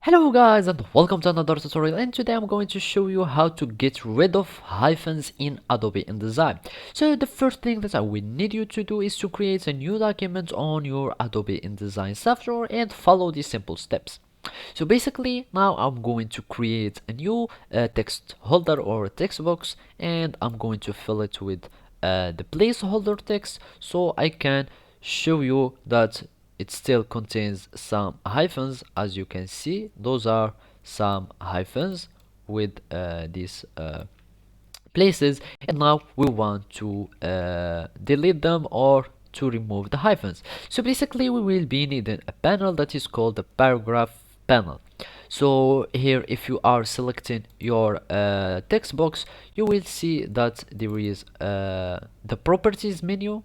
Hello guys and welcome to another tutorial, and today I'm going to show you how to get rid of hyphens in Adobe InDesign. So the first thing that I will need you to do is to create a new document on your Adobe InDesign software and follow these simple steps. So basically now I'm going to create a new text holder or text box, and I'm going to fill it with the placeholder text so I can show you that it still contains some hyphens. As you can see, those are some hyphens with these places, and now we want to delete them or to remove the hyphens. So basically we will be needing a panel that is called the paragraph panel. So here, if you are selecting your text box, you will see that there is the properties menu.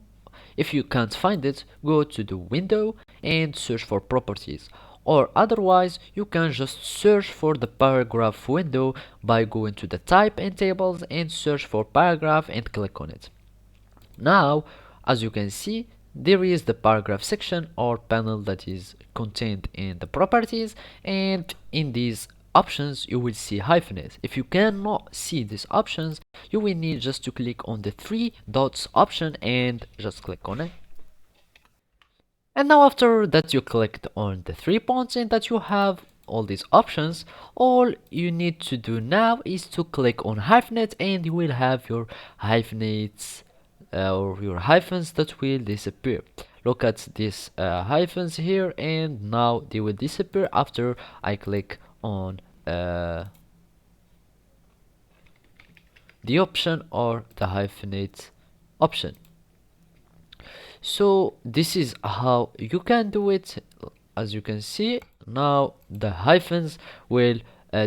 If you can't find it, go to the window and search for properties, or otherwise you can just search for the paragraph window by going to the type and tables and search for paragraph and click on it. Now, as you can see, there is the paragraph section or panel that is contained in the properties, and in these options you will see hyphenates. If you cannot see these options, you will need just to click on the three dots option and just click on it. And now after that you clicked on the 3 points and that you have all these options, all you need to do now is to click on hyphenate, and you will have your hyphenates or your hyphens that will disappear. Look at these hyphens here, and now they will disappear after I click on the option or the hyphenate option. So this is how you can do it. As you can see, now the hyphens will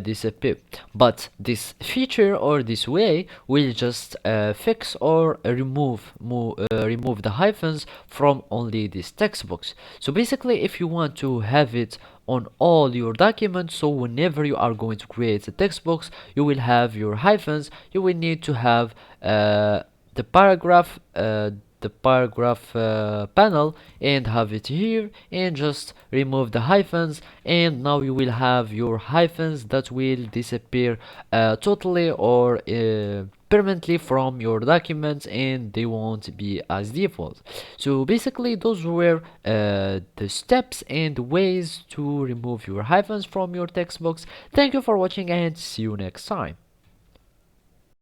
disappear, but this feature or this way will just fix or remove the hyphens from only this text box. So basically, if you want to have it on all your documents, so whenever you are going to create a text box, you will have your hyphens, you will need to have the paragraph panel and have it here, and just remove the hyphens, and now you will have your hyphens that will disappear totally or permanently from your documents, and they won't be as default. So basically those were the steps and ways to remove your hyphens from your text box. Thank you for watching and see you next time.